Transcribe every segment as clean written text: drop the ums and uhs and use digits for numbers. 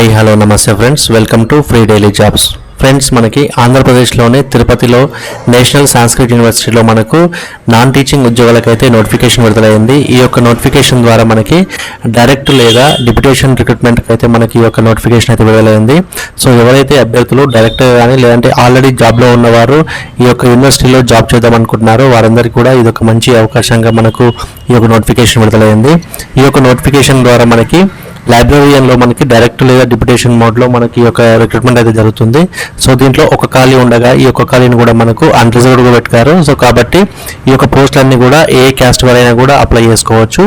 Hi hello నమస్తే friends, welcome to free daily jobs. Friends, మనకి ఆంధ్రప్రదేశ్లోని తిరుపతిలో నేషనల్ సాంస్క్రిట్ యూనివర్సిటీలో మనకు నాన్ టీచింగ్ ఉద్యోగాలకైతే నోటిఫికేషన్ విడుదలైంది. ఈ యొక్క నోటిఫికేషన్ ద్వారా మనకి డైరెక్ట్ లేదా డిప్యుటేషన్ రిక్రూట్మెంట్కి అయితే మనకి ఈ యొక్క నోటిఫికేషన్ అయితే విడుదలైంది. సో ఎవరైతే అభ్యర్థులు డైరెక్ట్గా కానీ లేదంటే ఆల్రెడీ జాబ్లో ఉన్నవారు ఈ యొక్క యూనివర్సిటీలో జాబ్ చేద్దాం అనుకుంటున్నారో వారందరికీ కూడా ఇది ఒక మంచి అవకాశంగా మనకు ఈ యొక్క నోటిఫికేషన్ విడుదలైంది. ఈ యొక్క నోటిఫికేషన్ ద్వారా మనకి లైబ్రరీలో మనకి డైరెక్ట్ లేదా డిప్యుటేషన్ మోడ్లో మనకి ఈ యొక్క రిక్రూట్మెంట్ అయితే జరుగుతుంది. సో దీంట్లో ఒక ఖాళీ ఉండగా ఈ యొక్క ఖాళీని కూడా మనకు అన్రిజర్వ్డ్గా పెట్టారు. సో కాబట్టి ఈ యొక్క పోస్టులన్నీ కూడా ఏ క్యాస్ట్ వారైనా కూడా అప్లై చేసుకోవచ్చు.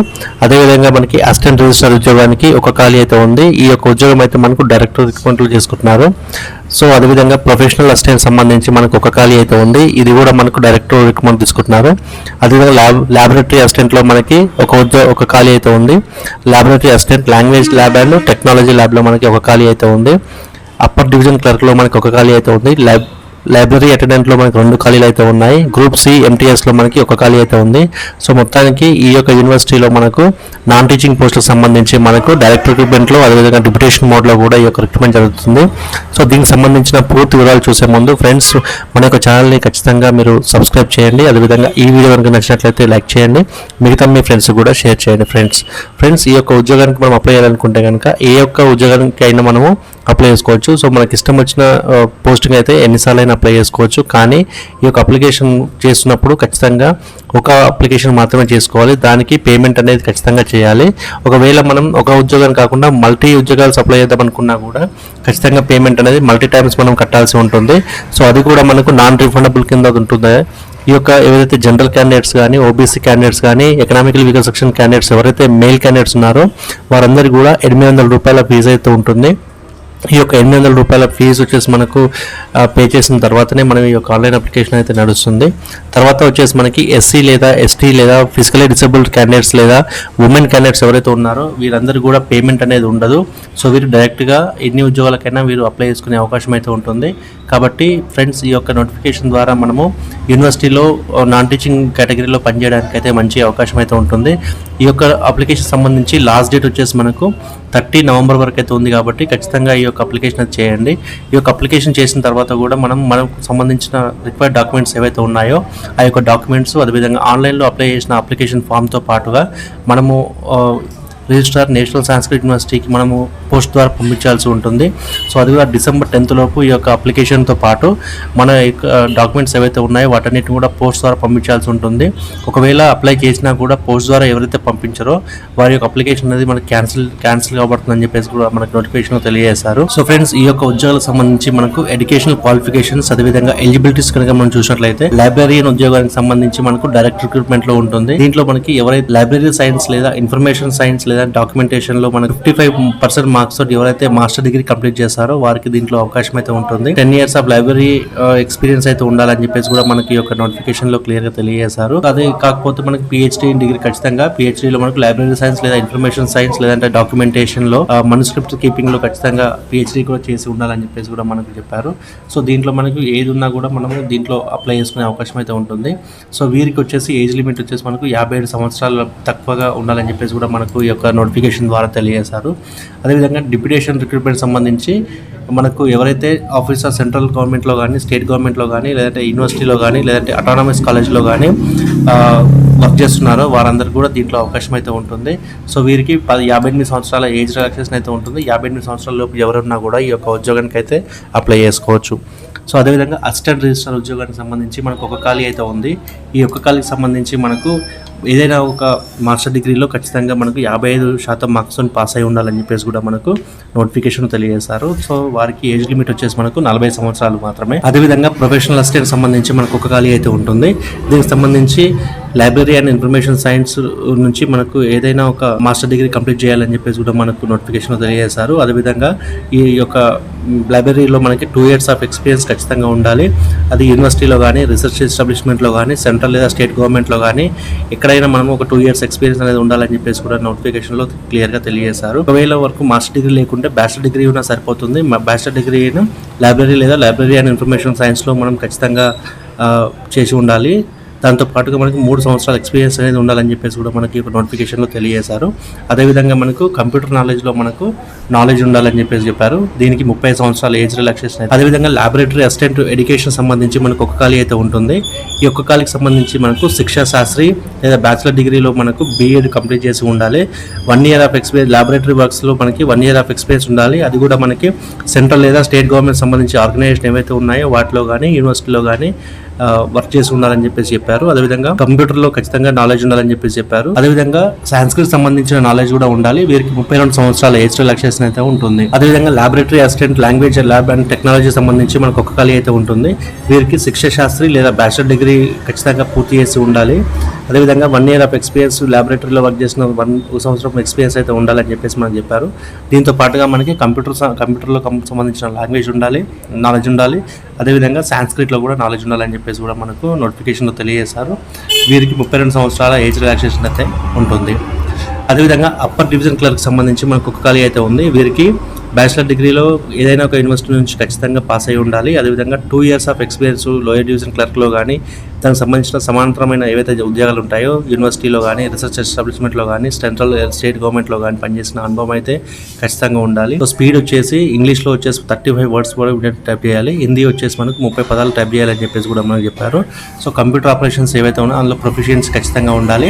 అదేవిధంగా మనకి అసిస్టెంట్ రిజిస్ట్రార్ ఉద్యోగానికి ఒక ఖాళీ అయితే ఉంది. ఈ యొక్క ఉద్యోగం అయితే మనకు డైరెక్ట్ రిక్రూట్మెంట్లు చేసుకుంటున్నారు. సో అదేవిధంగా ప్రొఫెషనల్ అసిస్టెంట్ సంబంధించి మనకు ఒక ఖాళీ అయితే ఉంది. ఇది కూడా మనకు డైరెక్ట్ రిక్రూట్మెంట్ తీసుకుంటున్నారు. అదేవిధంగా ల్యాబొరేటరీ అసిస్టెంట్లో మనకి ఒక ఖాళీ అయితే ఉంది. Laboratory assistant language lab and technology ల్యాబ్లో మనకి ఒక ఖాళీ అయితే ఉంది. అప్పర్ డివిజన్ క్లర్క్లో మనకి ఒక ఖాళీ అయితే ఉంది. లైబ్రరీ అటెండెంట్లో మనకి 2 ఖాళీలు అయితే ఉన్నాయి. గ్రూప్ సి ఎంటీఎస్లో మనకి ఒక ఖాళీ అయితే ఉంది. సో మొత్తానికి ఈ యొక్క యూనివర్సిటీలో మనకు నాన్ టీచింగ్ పోస్టులకు సంబంధించి మనకు డైరెక్ట్ రిక్రూట్మెంట్లో అదేవిధంగా డిప్యుటేషన్ మోడ్లో కూడా ఈ యొక్క రిక్రూట్మెంట్ జరుగుతుంది. సో దీనికి సంబంధించిన పూర్తి వివరాలు చూసే ముందు ఫ్రెండ్స్, మన యొక్క ఛానల్ని ఖచ్చితంగా మీరు సబ్స్క్రైబ్ చేయండి. అదేవిధంగా ఈ వీడియో కనుక నచ్చినట్లయితే లైక్ చేయండి, మిగతా మీ ఫ్రెండ్స్ కూడా షేర్ చేయండి. ఫ్రెండ్స్ ఈ యొక్క ఉద్యోగానికి మనం అప్లై చేయాలనుకుంటే కనుక ఏ యొక్క ఉద్యోగానికి అయినా మనము అప్లై చేసుకోవచ్చు. సో మనకి ఇష్టం వచ్చిన పోస్టింగ్ అయితే ఎన్నిసార్లు అయినా అప్లై చేసుకోవచ్చు. కానీ ఈ యొక్క అప్లికేషన్ చేస్తున్నప్పుడు ఖచ్చితంగా ఒక అప్లికేషన్ మాత్రమే చేసుకోవాలి. దానికి పేమెంట్ అనేది ఖచ్చితంగా చేయాలి. ఒకవేళ మనం ఒక ఉద్యోగం కాకుండా మల్టీ ఉద్యోగాలు అప్లై చేద్దాం అనుకున్నా కూడా ఖచ్చితంగా పేమెంట్ అనేది మల్టీ టైమ్స్ మనం కట్టాల్సి ఉంటుంది. సో అది కూడా మనకు నాన్ రిఫండబుల్ కింద ఉంటుంది. ఈ యొక్క ఎవరైతే జనరల్ క్యాండిడేట్స్ కానీ, ఓబీసీ క్యాండిడేట్స్ కానీ, ఎకనామికల్ వీకర్ సెక్షన్ క్యాండిడేట్స్ ఎవరైతే మెయిల్ క్యాండిడేట్స్ ఉన్నారో వారందరికీ కూడా 800 రూపాయల ఫీజు అయితే ఉంటుంది. ఈ యొక్క 800 రూపాయల ఫీజు వచ్చేసి మనకు పే చేసిన తర్వాతనే మనం ఈ యొక్క ఆన్లైన్ అప్లికేషన్ అయితే నడుస్తుంది. తర్వాత వచ్చేసి మనకి ఎస్సీ లేదా ఎస్టీ లేదా ఫిజికలీ డిసేబుల్డ్ క్యాండిడేట్స్ లేదా ఉమెన్ క్యాండిడేట్స్ ఎవరైతే ఉన్నారో వీరందరూ కూడా పేమెంట్ అనేది ఉండదు. సో వీరు డైరెక్ట్గా ఎన్ని ఉద్యోగాలకైనా వీరు అప్లై చేసుకునే అవకాశం అయితే ఉంటుంది. కాబట్టి ఫ్రెండ్స్, ఈ యొక్క నోటిఫికేషన్ ద్వారా మనము యూనివర్సిటీలో నాన్ టీచింగ్ కేటగిరీలో పనిచేయడానికి అయితే మంచి అవకాశం అయితే ఉంటుంది. ఈ యొక్క అప్లికేషన్ సంబంధించి లాస్ట్ డేట్ వచ్చేసి మనకు 30 నవంబర్ వరకు అయితే ఉంది. కాబట్టి ఖచ్చితంగా ఈ యొక్క అప్లికేషన్ అయితే చేయండి. ఈ యొక్క అప్లికేషన్ చేసిన తర్వాత కూడా మనకు సంబంధించిన రిక్వైర్డ్ డాక్యుమెంట్స్ ఏవైతే ఉన్నాయో ఆ యొక్క డాక్యుమెంట్స్, అదేవిధంగా ఆన్లైన్లో అప్లై చేసిన అప్లికేషన్ ఫామ్తో పాటుగా మనము రిజిస్ట్రార్ నేషనల్ సాంస్క్రిట్ యూనివర్సిటీకి మనము పోస్ట్ ద్వారా పంపించాల్సి ఉంటుంది. సో అది కూడా డిసెంబర్ 10th లోపు ఈ యొక్క అప్లికేషన్తో పాటు మన యొక్క డాక్యుమెంట్స్ ఏవైతే ఉన్నాయో వాటన్నిటిని కూడా పోస్ట్ ద్వారా పంపించాల్సి ఉంటుంది. ఒకవేళ అప్లై చేసినా కూడా పోస్ట్ ద్వారా ఎవరైతే పంపించారో వారి యొక్క అప్లికేషన్ అనేది మనకి క్యాన్సిల్ కాబడుతుందని చెప్పేసి కూడా మనకు నోటిఫికేషన్లో తెలియజేశారు. సో ఫ్రెండ్స్, ఈ యొక్క ఉద్యోగాలకు సంబంధించి మనకు ఎడ్యుకేషనల్ క్వాలిఫికేషన్స్ అదేవిధంగా ఎలిజిబిలిటీస్ కనుక మనం చూసినట్లయితే లైబ్రరీయన్ ఉద్యోగానికి సంబంధించి మనకు డైరెక్ట్ రిక్రూట్మెంట్లో ఉంటుంది. దీంట్లో మనకి ఎవరైతే లైబ్రరీ సైన్స్ లేదా ఇన్ఫర్మేషన్ సైన్స్ లేదా డాక్యుమెంటేషన్ లో మనకు 55% మార్క్స్ తోటి ఎవరైతే మాస్టర్ డిగ్రీ కంప్లీట్ చేస్తారో వారికి దీంట్లో అవకాశం అయితే ఉంటుంది. 10 years ఆఫ్ లైబ్రరీ ఎక్స్పీరియన్స్ అయితే ఉండాలని చెప్పేసి కూడా మనకి ఈ యొక్క నోటిఫికేషన్ లో క్లియర్ గా తెలియజేశారు. అదే కాకపోతే మనకి పిహెచ్డీ డిగ్రీ ఖచ్చితంగా పిహెచ్డీలో మనకు లైబ్రరీ సైన్స్ లేదా ఇన్ఫర్మేషన్ సైన్స్ లేదంటే డాక్యుమెంటేషన్ లో మనుస్క్రిప్ట్ కీపింగ్ లో ఖచ్చితంగా పిహెచ్డీ కూడా చేసి ఉండాలని చెప్పేసి కూడా మనకు చెప్పారు. సో దీంట్లో మనకు ఏది ఉన్నా కూడా మనము దీంట్లో అప్లై చేసుకునే అవకాశం అయితే ఉంటుంది. సో వీరికి వచ్చేసి ఏజ్ లిమిట్ వచ్చేసి మనకు 57 సంవత్సరాలు తక్కువగా ఉండాలని చెప్పేసి కూడా మనకు ఈ యొక్క నోటిఫికేషన్ ద్వారా తెలియజేశారు. అదేవిధంగా డిప్యుటేషన్ రిక్రూట్మెంట్ సంబంధించి మనకు ఎవరైతే ఆఫీసర్ సెంట్రల్ గవర్నమెంట్లో కానీ, స్టేట్ గవర్నమెంట్లో కానీ, లేదంటే యూనివర్సిటీలో కానీ, లేదంటే అటానమస్ కాలేజ్లో కానీ వర్క్ చేస్తున్నారో వారందరికీ కూడా దీంట్లో అవకాశం అయితే ఉంటుంది. సో వీరికి 58 సంవత్సరాల ఏజ్ రిలాక్సేషన్ అయితే ఉంటుంది. 58 సంవత్సరాల లోపు ఎవరున్నా కూడా ఈ యొక్క ఉద్యోగానికి అయితే అప్లై చేసుకోవచ్చు. సో అదేవిధంగా అసిస్టెంట్ రిజిస్ట్రార్ ఉద్యోగానికి సంబంధించి మనకు ఒక ఖాళీ అయితే ఉంది. ఈ యొక్క ఖాళీకి సంబంధించి మనకు ఏదైనా ఒక మాస్టర్ డిగ్రీలో ఖచ్చితంగా మనకు 55% మార్క్స్ పాస్ అయి ఉండాలని చెప్పేసి కూడా మనకు నోటిఫికేషన్ తెలియజేశారు. సో వారికి ఏజ్ లిమిట్ వచ్చేసి మనకు 40 సంవత్సరాలు మాత్రమే. అదేవిధంగా ప్రొఫెషనల్ అసిస్టెంట్ సంబంధించి మనకు ఒక ఖాళీ అయితే ఉంటుంది. దీనికి సంబంధించి లైబ్రరీ అండ్ ఇన్ఫర్మేషన్ సైన్స్ నుంచి మనకు ఏదైనా ఒక మాస్టర్ డిగ్రీ కంప్లీట్ చేయాలని చెప్పేసి కూడా మనకు నోటిఫికేషన్ తెలియజేశారు. అదేవిధంగా ఈ యొక్క లైబ్రరీలో మనకి 2 years ఆఫ్ ఎక్స్పీరియన్స్ ఖచ్చితంగా ఉండాలి. అది యూనివర్సిటీలో కానీ, రీసెర్చ్ ఎస్టాబ్లిష్మెంట్లో కానీ, సెంట్రల్ లేదా స్టేట్ గవర్నమెంట్లో కానీ ఎక్కడైనా మనం ఒక 2 years ఎక్స్పీరియన్స్ అనేది ఉండాలని చెప్పేసి కూడా నోటిఫికేషన్లో క్లియర్గా తెలియజేశారు. ఒకవేళ వరకు మాస్టర్ డిగ్రీ లేకుంటే బ్యాచిలర్ డిగ్రీ ఉన్నా సరిపోతుంది. బ్యాచిలర్ డిగ్రీ లైబ్రరీ లేదా లైబ్రరీ అండ్ ఇన్ఫర్మేషన్ సైన్స్లో మనం ఖచ్చితంగా చేసి ఉండాలి. దాంతో పాటుగా మనకి 3 సంవత్సరాల ఎక్స్పీరియన్స్ అనేది ఉండాలని చెప్పేసి కూడా మనకి నోటిఫికేషన్లో తెలియజేశారు. అదేవిధంగా మనకు కంప్యూటర్ నాలెడ్జ్లో మనకు నాలెడ్జ్ ఉండాలని చెప్పారు. దీనికి 30 సంవత్సరాల ఏజ్ రిలాక్సేషన్. అదేవిధంగా లాబొరేటరీ అసిస్టెంట్ ఎడ్యుకేషన్ సంబంధించి మనకు ఒక ఖాళీ అయితే ఉంటుంది. ఈ ఒక్క ఖాళీకి సంబంధించి మనకు శిక్షా శాస్త్రి లేదా బ్యాచిలర్ డిగ్రీలో మనకు బీఎడ్ కంప్లీట్ చేసి ఉండాలి. 1 year ఆఫ్ ఎక్స్పీరియన్స్ లాబొరేటరీ వర్క్స్లో మనకి 1 year ఆఫ్ ఎక్స్పీరియన్స్ ఉండాలి. అది కూడా మనకి సెంట్రల్ లేదా స్టేట్ గవర్నమెంట్ సంబంధించి ఆర్గనైజేషన్ ఏవైతే ఉన్నాయో వాటిలో కానీ యూనివర్సిటీలో కానీ వర్క్ చేసి ఉండాలని చెప్పారు. అదేవిధంగా కంప్యూటర్లో ఖచ్చితంగా నాలెడ్జ్ ఉండాలని చెప్పారు. అదేవిధంగా సాంస్క్రిట్ సంబంధించిన నాలెడ్జ్ కూడా ఉండాలి. వీరికి 32 సంవత్సరాల ఏజ్ రిలాక్సేషన్ అయితే ఉంటుంది. అదేవిధంగా laboratory assistant language lab and technology సంబంధించి మనకు ఒక ఖాళీ అయితే ఉంటుంది. వీరికి శిక్షా శాస్త్రి లేదా బ్యాచిలర్ డిగ్రీ ఖచ్చితంగా పూర్తి చేసి ఉండాలి. అదేవిధంగా 1 year ఆఫ్ ఎక్స్పీరియన్స్ లాబొరేటరీలో వర్క్ చేసిన 1 సంవత్సరం ఎక్స్పీరియన్స్ అయితే ఉండాలని మనకు చెప్పారు. దీంతో పాటుగా మనకి కంప్యూటర్లో సంబంధించిన లాంగ్వేజ్ ఉండాలి, నాలెడ్జ్ ఉండాలి. అదేవిధంగా సాంస్క్రిట్లో కూడా నాలెడ్జ్ ఉండాలని కూడా మనకు నోటిఫికేషన్లో తెలియజేశారు. వీరికి 32 సంవత్సరాల ఏజ్ రిలాక్సేషన్ అయితే ఉంటుంది. అదేవిధంగా అప్పర్ డివిజన్ క్లర్క్ సంబంధించి మనకు ఒక ఖాళీ అయితే ఉంది. వీరికి బ్యాచిలర్ డిగ్రీలో ఏదైనా ఒక యూనివర్సిటీ నుంచి ఖచ్చితంగా పాస్ అయి ఉండాలి. అదేవిధంగా 2 years of experience lower division క్లర్క్లో కానీ దానికి సంబంధించిన సమాంతరమైన ఏవైతే ఉద్యోగాలు ఉంటాయో యూనివర్సిటీలో కానీ రీసెర్చ్ ఎస్టాబ్లిష్మెంట్లో కానీ సెంట్రల్ స్టేట్ గవర్నమెంట్లో కానీ పనిచేసిన అనుభవం అయితే ఖచ్చితంగా ఉండాలి. సో స్పీడ్ వచ్చేసి ఇంగ్లీష్లో వచ్చేసి 35 words కూడా టైప్ చేయాలి. హిందీ వచ్చేసి మనకు 30 పదాలు టైప్ చేయాలని కూడా మనకు చెప్పారు. సో కంప్యూటర్ ఆపరేషన్స్ ఏవైతే ఉన్నాయో అందులో ప్రొఫిషియన్సీ ఖచ్చితంగా ఉండాలి.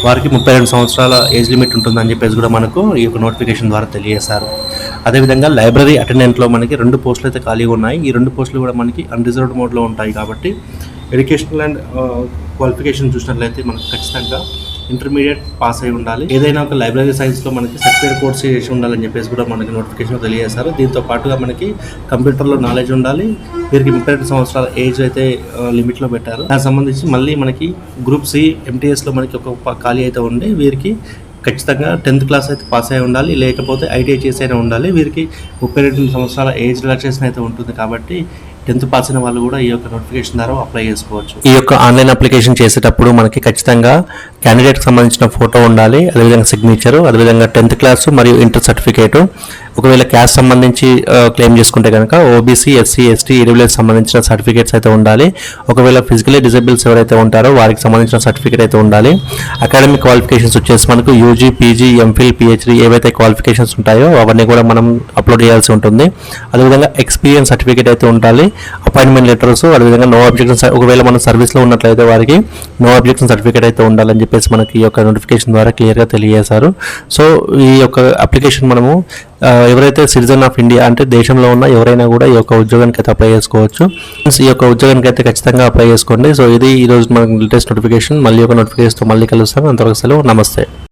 వారికి 32 సంవత్సరాల ఏజ్ లిమిట్ ఉంటుందని కూడా మనకు ఈ యొక్క నోటిఫికేషన్ ద్వారా తెలియజేశారు. అదేవిధంగా లైబ్రరీ అటెండెంట్లో మనకి 2 పోస్టులు అయితే ఖాళీగా ఉన్నాయి. ఈ 2 పోస్టులు కూడా మనకి అన్రిజర్వ్డ్ మోడ్లో ఉంటాయి. కాబట్టి ఎడ్యుకేషనల్ అండ్ క్వాలిఫికేషన్ చూసినట్లయితే మనకు ఖచ్చితంగా ఇంటర్మీడియట్ పాస్ అయి ఉండాలి. ఏదైనా ఒక లైబ్రరీ సైన్స్లో మనకి సర్టిఫికేట్ కోర్స్ చేసి ఉండాలని కూడా మనకి నోటిఫికేషన్ తెలియజేశారు. దీంతో పాటుగా మనకి కంప్యూటర్లో నాలెడ్జ్ ఉండాలి. వీరికి 32 సంవత్సరాల ఏజ్ అయితే లిమిట్లో పెట్టారు. దానికి సంబంధించి మళ్ళీ మనకి గ్రూప్ సి ఎంటీఎస్లో మనకి ఒక ఖాళీ అయితే ఉంది. వీరికి ఖచ్చితంగా 10th క్లాస్ అయితే పాస్ అయి ఉండాలి, లేకపోతే ఐటీఐ చేసి అయినా ఉండాలి. వీరికి 32 సంవత్సరాల ఏజ్ రిలాక్సేషన్ అయితే ఉంటుంది. కాబట్టి 10th పాస్ అయిన వాళ్ళు కూడా ఈ యొక్క నోటిఫికేషన్ ద్వారా అప్లై చేసుకోవచ్చు. ఈ యొక్క ఆన్లైన్ అప్లికేషన్ చేసేటప్పుడు మనకి ఖచ్చితంగా క్యాండిడేట్కి సంబంధించిన ఫోటో ఉండాలి. అదేవిధంగా సిగ్నేచరు, అదేవిధంగా 10th క్లాస్ మరియు ఇంటర్ సర్టిఫికేటు. ఒకవేళ క్యాస్ట్ సంబంధించి క్లెయిమ్ చేసుకుంటే కనుక ఓబీసీ, ఎస్సీ, ఎస్టీ, ఈడబ్ల్యూఎస్ సంబంధించిన సర్టిఫికేట్స్ అయితే ఉండాలి. ఒకవేళ ఫిజికలీ డిజేబుల్స్ ఎవరైతే ఉంటారో వారికి సంబంధించిన సర్టిఫికేట్ అయితే ఉండాలి. అకాడమిక్ క్వాలిఫికేషన్స్ వచ్చేసి మనకు యూజీ, పీజీ, ఎంఫిల్, పిహెచ్డీ ఏవైతే క్వాలిఫికేషన్స్ ఉంటాయో అవన్నీ కూడా మనం అప్లోడ్ చేయాల్సి ఉంటుంది. అదేవిధంగా ఎక్స్పీరియన్స్ సర్టిఫికేట్ అయితే ఉండాలి. అపాయింట్మెంట్ లెటర్స్, అదేవిధంగా నో అబ్జెక్షన్, ఒకవేళ మనం సర్వీస్లో ఉన్నట్లయితే వారికి నో అబ్జెక్షన్ సర్టిఫికేట్ అయితే ఉండాలని మనకి ఈ యొక్క నోటిఫికేషన్ ద్వారా క్లియర్గా తెలియజేశారు. సో ఈ యొక్క అప్లికేషన్ మనము ఎవరైతే సిటిజన్ ఆఫ్ ఇండియా అంటే దేశంలో ఉన్న ఎవరైనా కూడా ఈ యొక్క ఉద్యోగానికి అయితే అప్లై చేసుకోవచ్చు. ఈ యొక్క ఉద్యోగానికి అయితే ఖచ్చితంగా అప్లై చేసుకోండి. సో ఇది ఈరోజు మనకు లేటెస్ట్ నోటిఫికేషన్. మళ్ళీ ఒక నోటిఫికేషన్తో మళ్ళీ కలుస్తాం. అంతవరకు సెలవు. నమస్తే.